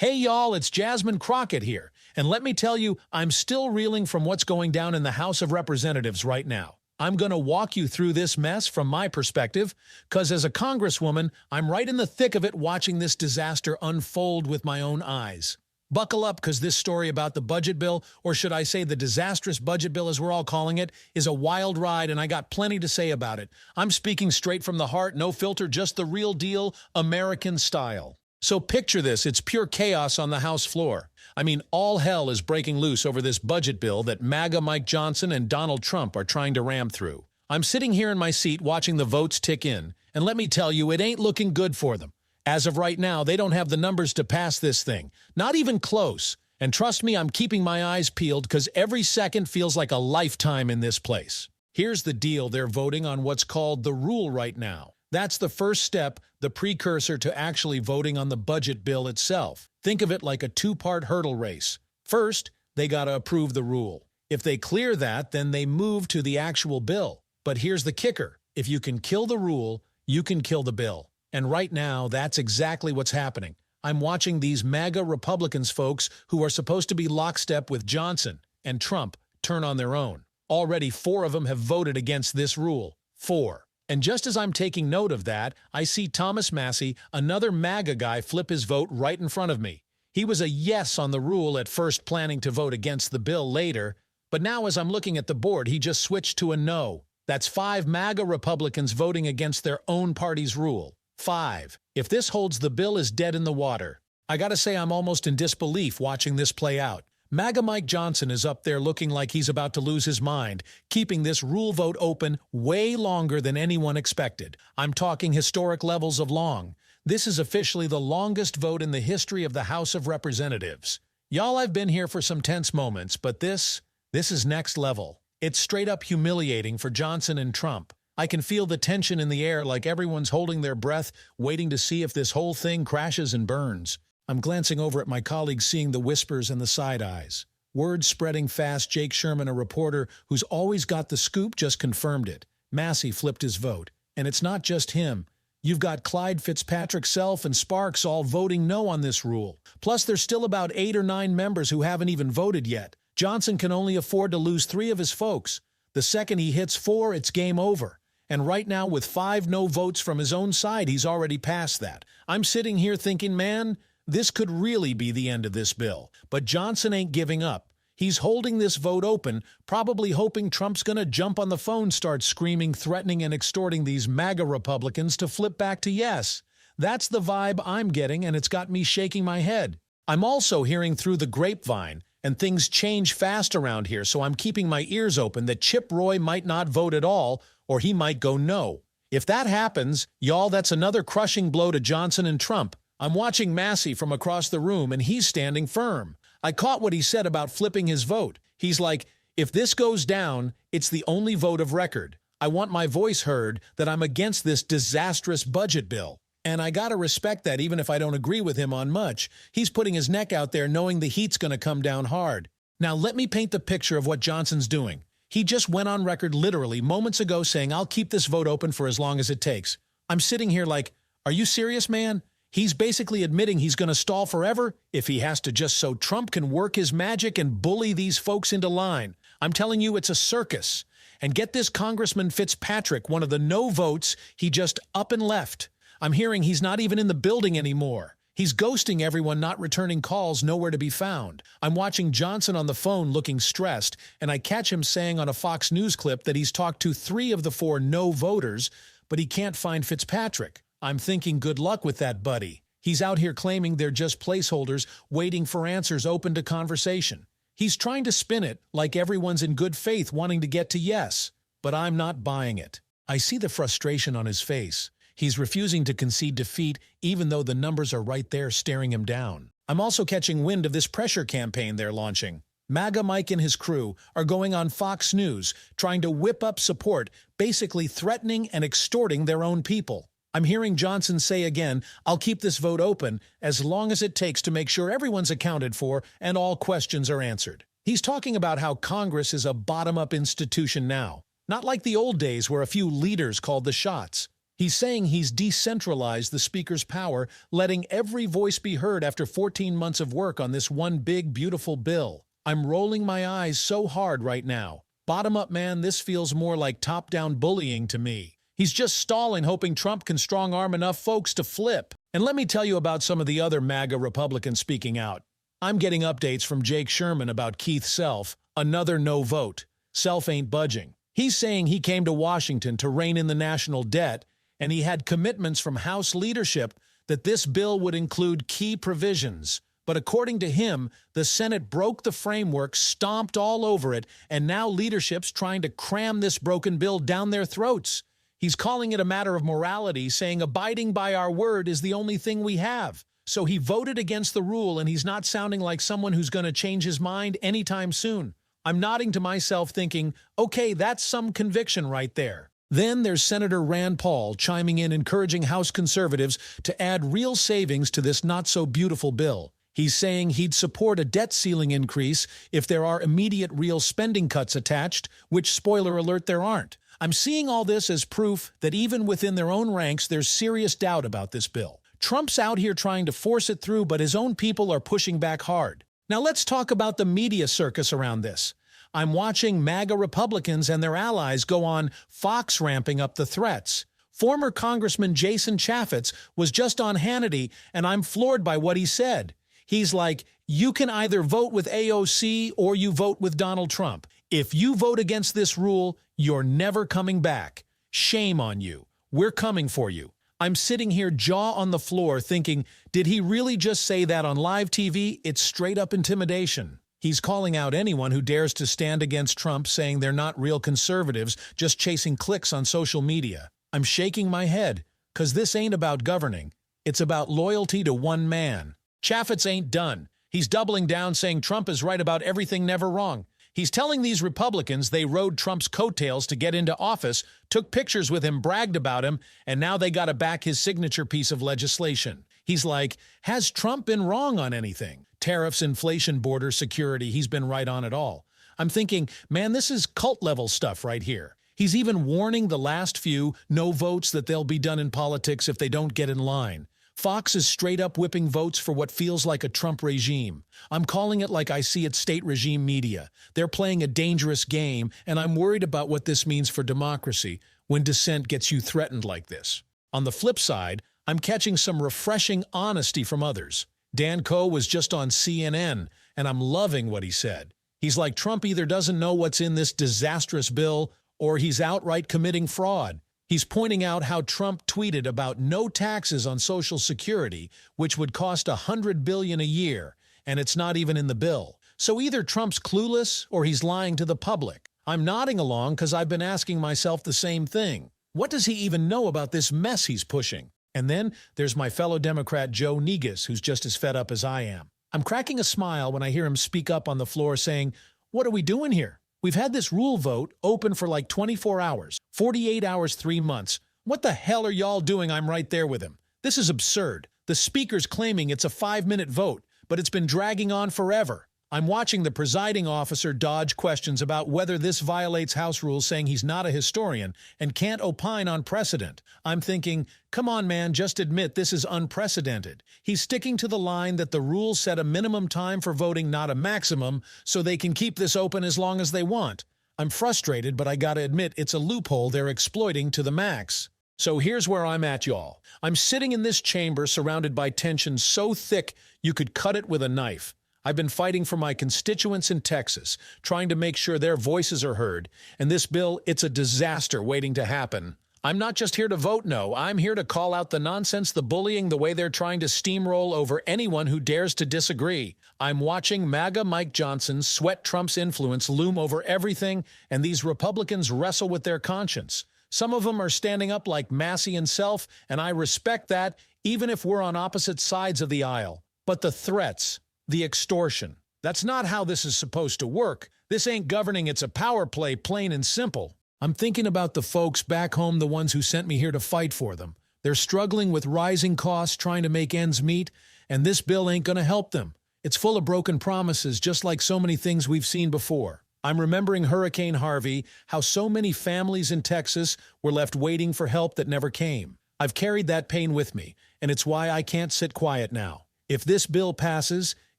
Hey y'all, it's Jasmine Crockett here, and let me tell you, I'm still reeling from what's going down in the House of Representatives right now. I'm going to walk you through this mess from my perspective, because as a congresswoman, I'm right in the thick of it watching this disaster unfold with my own eyes. Buckle up, because this story about the budget bill, or should I say the disastrous budget bill as we're all calling it, is a wild ride, and I got plenty to say about it. I'm speaking straight from the heart, no filter, just the real deal, American style. So picture this, it's pure chaos on the House floor. I mean, all hell is breaking loose over this budget bill that MAGA Mike Johnson and Donald Trump are trying to ram through. I'm sitting here in my seat watching the votes tick in, and let me tell you, it ain't looking good for them. As of right now, they don't have the numbers to pass this thing. Not even close. And trust me, I'm keeping my eyes peeled because every second feels like a lifetime in this place. Here's the deal, they're voting on what's called the rule right now. That's the first step, the precursor to actually voting on the budget bill itself. Think of it like a two-part hurdle race. First, they gotta approve the rule. If they clear that, then they move to the actual bill. But here's the kicker. If you can kill the rule, you can kill the bill. And right now, that's exactly what's happening. I'm watching these MAGA Republicans folks who are supposed to be lockstep with Johnson and Trump turn on their own. Already 4 of them have voted against this rule. 4. And just as I'm taking note of that, I see Thomas Massie, another MAGA guy, flip his vote right in front of me. He was a yes on the rule at first, planning to vote against the bill later, but now as I'm looking at the board, he just switched to a no. That's 5 MAGA Republicans voting against their own party's rule. 5. If this holds, the bill is dead in the water. I gotta say, I'm almost in disbelief watching this play out. MAGA Mike Johnson is up there looking like he's about to lose his mind, keeping this rule vote open way longer than anyone expected. I'm talking historic levels of long. This is officially the longest vote in the history of the House of Representatives. Y'all, I've been here for some tense moments, but this is next level. It's straight up humiliating for Johnson and Trump. I can feel the tension in the air, like everyone's holding their breath, waiting to see if this whole thing crashes and burns. I'm glancing over at my colleagues, seeing the whispers and the side eyes. Word spreading fast. Jake Sherman, a reporter who's always got the scoop, just confirmed it. Massie flipped his vote. And it's not just him. You've got Clyde Fitzpatrick, Self, and Sparks all voting no on this rule. Plus, there's still about 8 or 9 members who haven't even voted yet. Johnson can only afford to lose 3 of his folks. The second he hits 4, it's game over. And right now, with 5 no votes from his own side, he's already past that. I'm sitting here thinking, man, this could really be the end of this bill. But Johnson ain't giving up. He's holding this vote open, probably hoping Trump's gonna jump on the phone, start screaming, threatening, and extorting these MAGA Republicans to flip back to yes. That's the vibe I'm getting, and it's got me shaking my head. I'm also hearing through the grapevine, and things change fast around here, so I'm keeping my ears open, that Chip Roy might not vote at all, or he might go no. If that happens, y'all, that's another crushing blow to Johnson and Trump. I'm watching Massie from across the room, and he's standing firm. I caught what he said about flipping his vote. He's like, if this goes down, it's the only vote of record. I want my voice heard that I'm against this disastrous budget bill. And I gotta respect that, even if I don't agree with him on much. He's putting his neck out there knowing the heat's gonna come down hard. Now let me paint the picture of what Johnson's doing. He just went on record literally moments ago saying, I'll keep this vote open for as long as it takes. I'm sitting here like, are you serious, man? He's basically admitting he's going to stall forever if he has to, just so Trump can work his magic and bully these folks into line. I'm telling you, it's a circus. And get this, Congressman Fitzpatrick, one of the no votes, he just up and left. I'm hearing he's not even in the building anymore. He's ghosting everyone, not returning calls, nowhere to be found. I'm watching Johnson on the phone looking stressed, and I catch him saying on a Fox News clip that he's talked to 3 of the 4 no voters, but he can't find Fitzpatrick. I'm thinking, good luck with that, buddy. He's out here claiming they're just placeholders, waiting for answers, open to conversation. He's trying to spin it like everyone's in good faith wanting to get to yes, but I'm not buying it. I see the frustration on his face. He's refusing to concede defeat even though the numbers are right there staring him down. I'm also catching wind of this pressure campaign they're launching. MAGA Mike and his crew are going on Fox News, trying to whip up support, basically threatening and extorting their own people. I'm hearing Johnson say again, I'll keep this vote open as long as it takes to make sure everyone's accounted for and all questions are answered. He's talking about how Congress is a bottom-up institution now, not like the old days where a few leaders called the shots. He's saying he's decentralized the speaker's power, letting every voice be heard after 14 months of work on this one big, beautiful bill. I'm rolling my eyes so hard right now. Bottom up, man, this feels more like top-down bullying to me. He's just stalling, hoping Trump can strong-arm enough folks to flip. And let me tell you about some of the other MAGA Republicans speaking out. I'm getting updates from Jake Sherman about Keith Self, another no vote. Self ain't budging. He's saying he came to Washington to rein in the national debt, and he had commitments from House leadership that this bill would include key provisions. But according to him, the Senate broke the framework, stomped all over it, and now leadership's trying to cram this broken bill down their throats. He's calling it a matter of morality, saying abiding by our word is the only thing we have. So he voted against the rule, and he's not sounding like someone who's going to change his mind anytime soon. I'm nodding to myself thinking, okay, that's some conviction right there. Then there's Senator Rand Paul chiming in, encouraging House conservatives to add real savings to this not-so-beautiful bill. He's saying he'd support a debt ceiling increase if there are immediate real spending cuts attached, which, spoiler alert, there aren't. I'm seeing all this as proof that even within their own ranks there's serious doubt about this bill. Trump's out here trying to force it through, but his own people are pushing back hard. Now let's talk about the media circus around this. I'm watching MAGA Republicans and their allies go on Fox ramping up the threats. Former Congressman Jason Chaffetz was just on Hannity, and I'm floored by what he said. He's like, you can either vote with AOC or you vote with Donald Trump. If you vote against this rule, you're never coming back. Shame on you. We're coming for you. I'm sitting here jaw on the floor thinking, did he really just say that on live TV? It's straight up intimidation. He's calling out anyone who dares to stand against Trump, saying they're not real conservatives, just chasing clicks on social media. I'm shaking my head, because this ain't about governing. It's about loyalty to one man. Chaffetz ain't done. He's doubling down, saying Trump is right about everything, never wrong. He's telling these Republicans they rode Trump's coattails to get into office, took pictures with him, bragged about him, and now they got to back his signature piece of legislation. He's like, has Trump been wrong on anything? Tariffs, inflation, border security, he's been right on it all. I'm thinking, man, this is cult-level stuff right here. He's even warning the last few no votes that they'll be done in politics if they don't get in line. Fox is straight up whipping votes for what feels like a Trump regime. I'm calling it like I see it, state regime media. They're playing a dangerous game, and I'm worried about what this means for democracy when dissent gets you threatened like this. On the flip side, I'm catching some refreshing honesty from others. Dan Coe was just on CNN, and I'm loving what he said. He's like, Trump either doesn't know what's in this disastrous bill, or he's outright committing fraud. He's pointing out how Trump tweeted about no taxes on Social Security, which would cost $100 billion a year, and it's not even in the bill. So either Trump's clueless or he's lying to the public. I'm nodding along because I've been asking myself the same thing. What does he even know about this mess he's pushing? And then there's my fellow Democrat Joe Negus, who's just as fed up as I am. I'm cracking a smile when I hear him speak up on the floor saying, what are we doing here? We've had this rule vote open for like 24 hours, 48 hours, 3 months. What the hell are y'all doing? I'm right there with him. This is absurd. The speaker's claiming it's a 5-minute vote, but it's been dragging on forever. I'm watching the presiding officer dodge questions about whether this violates House rules, saying he's not a historian and can't opine on precedent. I'm thinking, come on, man, just admit this is unprecedented. He's sticking to the line that the rules set a minimum time for voting, not a maximum, so they can keep this open as long as they want. I'm frustrated, but I gotta admit it's a loophole they're exploiting to the max. So here's where I'm at, y'all. I'm sitting in this chamber surrounded by tension so thick you could cut it with a knife. I've been fighting for my constituents in Texas, trying to make sure their voices are heard, and this bill, it's a disaster waiting to happen. I'm not just here to vote no, I'm here to call out the nonsense, the bullying, the way they're trying to steamroll over anyone who dares to disagree. I'm watching MAGA Mike Johnson sweat Trump's influence loom over everything, and these Republicans wrestle with their conscience. Some of them are standing up like Massey and Self, and I respect that, even if we're on opposite sides of the aisle. But the threats, the extortion. That's not how this is supposed to work. This ain't governing, it's a power play, plain and simple. I'm thinking about the folks back home, the ones who sent me here to fight for them. They're struggling with rising costs, trying to make ends meet, and this bill ain't gonna help them. It's full of broken promises, just like so many things we've seen before. I'm remembering Hurricane Harvey, how so many families in Texas were left waiting for help that never came. I've carried that pain with me, and it's why I can't sit quiet now. If this bill passes,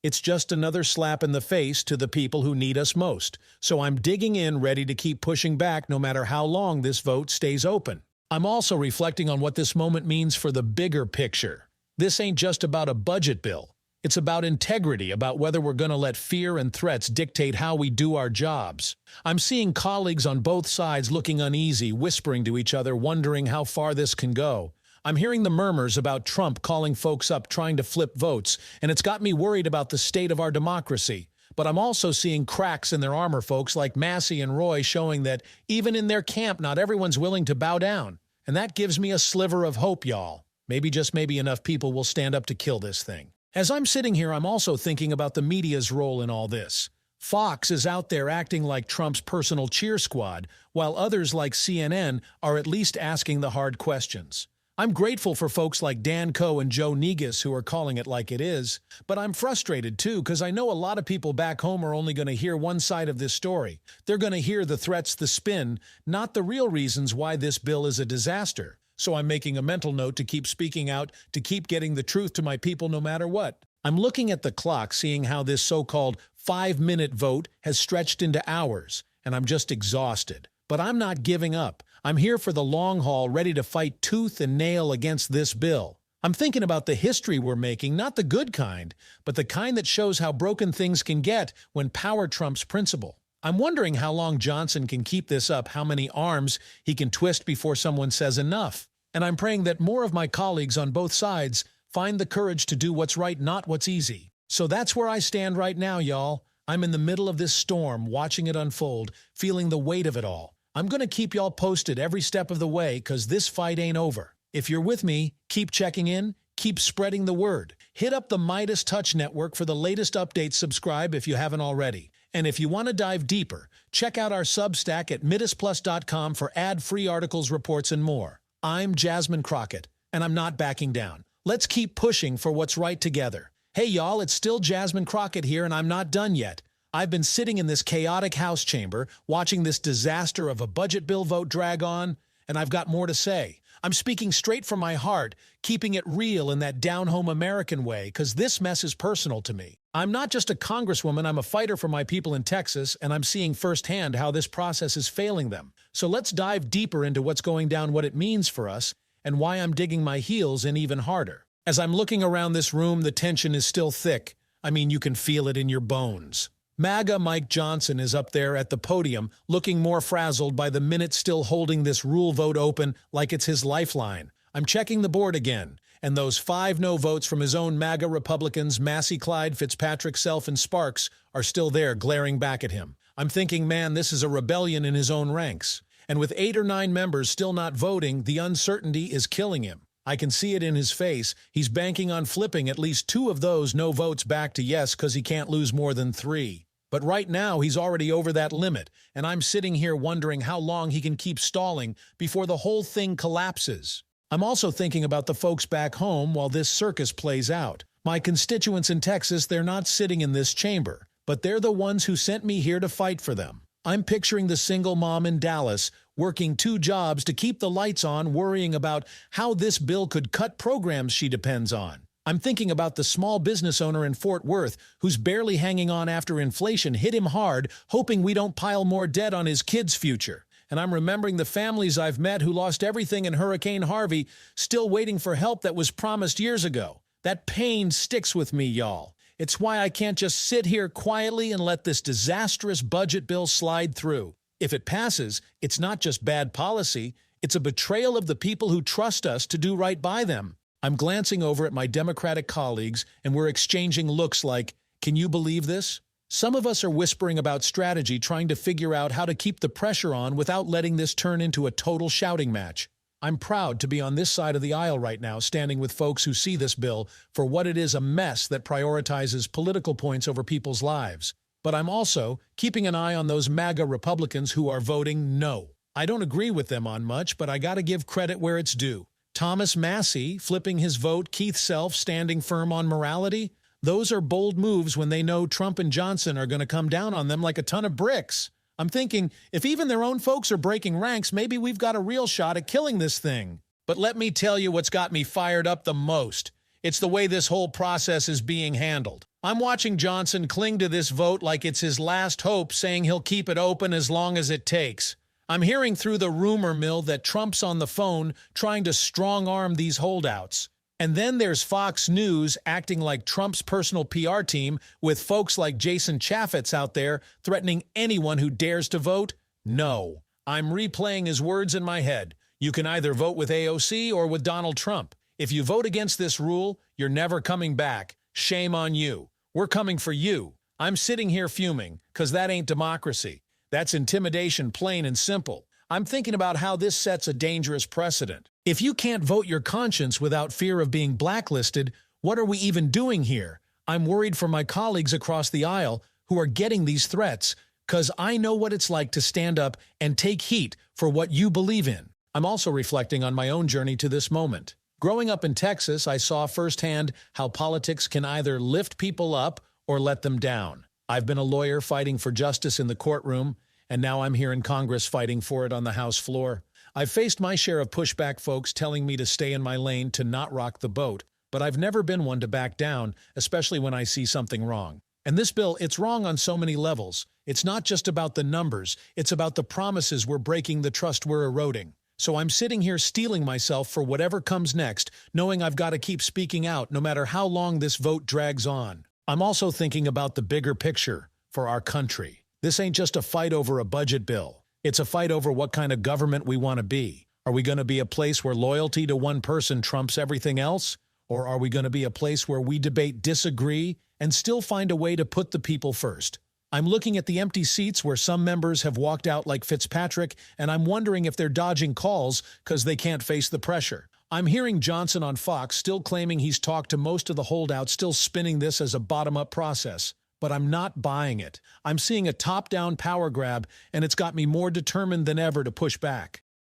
it's just another slap in the face to the people who need us most. So I'm digging in, ready to keep pushing back no matter how long this vote stays open. I'm also reflecting on what this moment means for the bigger picture. This ain't just about a budget bill. It's about integrity, about whether we're going to let fear and threats dictate how we do our jobs. I'm seeing colleagues on both sides looking uneasy, whispering to each other, wondering how far this can go. I'm hearing the murmurs about Trump calling folks up trying to flip votes, and it's got me worried about the state of our democracy. But I'm also seeing cracks in their armor, folks like Massey and Roy, showing that even in their camp, not everyone's willing to bow down. And that gives me a sliver of hope, y'all. Maybe, just maybe, enough people will stand up to kill this thing. As I'm sitting here, I'm also thinking about the media's role in all this. Fox is out there acting like Trump's personal cheer squad, while others like CNN are at least asking the hard questions. I'm grateful for folks like Dan Coe and Joe Negus who are calling it like it is, but I'm frustrated too because I know a lot of people back home are only going to hear one side of this story. They're going to hear the threats, the spin, not the real reasons why this bill is a disaster. So I'm making a mental note to keep speaking out, to keep getting the truth to my people no matter what. I'm looking at the clock, seeing how this so-called 5-minute vote has stretched into hours, and I'm just exhausted. But I'm not giving up. I'm here for the long haul, ready to fight tooth and nail against this bill. I'm thinking about the history we're making, not the good kind, but the kind that shows how broken things can get when power trumps principle. I'm wondering how long Johnson can keep this up, how many arms he can twist before someone says enough. And I'm praying that more of my colleagues on both sides find the courage to do what's right, not what's easy. So that's where I stand right now, y'all. I'm in the middle of this storm, watching it unfold, feeling the weight of it all. I'm going to keep y'all posted every step of the way because this fight ain't over. If you're with me, keep checking in, keep spreading the word. Hit up the Midas Touch Network for the latest updates. Subscribe if you haven't already. And if you want to dive deeper, check out our Substack at midasplus.com for ad-free articles, reports, and more. I'm Jasmine Crockett, and I'm not backing down. Let's keep pushing for what's right together. Hey, y'all, it's still Jasmine Crockett here, and I'm not done yet. I've been sitting in this chaotic House chamber, watching this disaster of a budget bill vote drag on, and I've got more to say. I'm speaking straight from my heart, keeping it real in that down-home American way, because this mess is personal to me. I'm not just a congresswoman, I'm a fighter for my people in Texas, and I'm seeing firsthand how this process is failing them. So let's dive deeper into what's going down, what it means for us, and why I'm digging my heels in even harder. As I'm looking around this room, the tension is still thick. I mean, you can feel it in your bones. MAGA Mike Johnson is up there at the podium, looking more frazzled by the minute, still holding this rule vote open like it's his lifeline. I'm checking the board again, and those 5 no votes from his own MAGA Republicans, Massey, Clyde, Fitzpatrick, Self, and Sparks, are still there glaring back at him. I'm thinking, man, this is a rebellion in his own ranks. And with 8 or 9 members still not voting, the uncertainty is killing him. I can see it in his face. He's banking on flipping at least 2 of those no votes back to yes because he can't lose more than 3. But right now, he's already over that limit, and I'm sitting here wondering how long he can keep stalling before the whole thing collapses. I'm also thinking about the folks back home while this circus plays out. My constituents in Texas, they're not sitting in this chamber, but they're the ones who sent me here to fight for them. I'm picturing the single mom in Dallas working 2 jobs to keep the lights on, worrying about how this bill could cut programs she depends on. I'm thinking about the small business owner in Fort Worth who's barely hanging on after inflation hit him hard, hoping we don't pile more debt on his kids' future. And I'm remembering the families I've met who lost everything in Hurricane Harvey, still waiting for help that was promised years ago. That pain sticks with me, y'all. It's why I can't just sit here quietly and let this disastrous budget bill slide through. If it passes, it's not just bad policy, it's a betrayal of the people who trust us to do right by them. I'm glancing over at my Democratic colleagues, and we're exchanging looks like, can you believe this? Some of us are whispering about strategy, trying to figure out how to keep the pressure on without letting this turn into a total shouting match. I'm proud to be on this side of the aisle right now, standing with folks who see this bill for what it is, a mess that prioritizes political points over people's lives. But I'm also keeping an eye on those MAGA Republicans who are voting no. I don't agree with them on much, but I gotta give credit where it's due. Thomas Massey flipping his vote, Keith Self standing firm on morality. Those are bold moves when they know Trump and Johnson are going to come down on them like a ton of bricks. I'm thinking, if even their own folks are breaking ranks, maybe we've got a real shot at killing this thing. But let me tell you what's got me fired up the most. It's the way this whole process is being handled. I'm watching Johnson cling to this vote like it's his last hope, saying he'll keep it open as long as it takes. I'm hearing through the rumor mill that Trump's on the phone trying to strong-arm these holdouts. And then there's Fox News acting like Trump's personal PR team with folks like Jason Chaffetz out there threatening anyone who dares to vote. No. I'm replaying his words in my head. You can either vote with AOC or with Donald Trump. If you vote against this rule, you're never coming back. Shame on you. We're coming for you. I'm sitting here fuming, because that ain't democracy. That's intimidation, plain and simple. I'm thinking about how this sets a dangerous precedent. If you can't vote your conscience without fear of being blacklisted, what are we even doing here? I'm worried for my colleagues across the aisle who are getting these threats, because I know what it's like to stand up and take heat for what you believe in. I'm also reflecting on my own journey to this moment. Growing up in Texas, I saw firsthand how politics can either lift people up or let them down. I've been a lawyer fighting for justice in the courtroom, and now I'm here in Congress fighting for it on the House floor. I've faced my share of pushback, folks telling me to stay in my lane, to not rock the boat, but I've never been one to back down, especially when I see something wrong. And this bill, it's wrong on so many levels. It's not just about the numbers, it's about the promises we're breaking, the trust we're eroding. So I'm sitting here steeling myself for whatever comes next, knowing I've got to keep speaking out no matter how long this vote drags on. I'm also thinking about the bigger picture for our country. This ain't just a fight over a budget bill. It's a fight over what kind of government we want to be. Are we going to be a place where loyalty to one person trumps everything else? Or are we going to be a place where we debate, disagree, and still find a way to put the people first? I'm looking at the empty seats where some members have walked out like Fitzpatrick, and I'm wondering if they're dodging calls because they can't face the pressure. I'm hearing Johnson on Fox still claiming he's talked to most of the holdouts, still spinning this as a bottom-up process. But I'm not buying it. I'm seeing a top-down power grab, and it's got me more determined than ever to push back.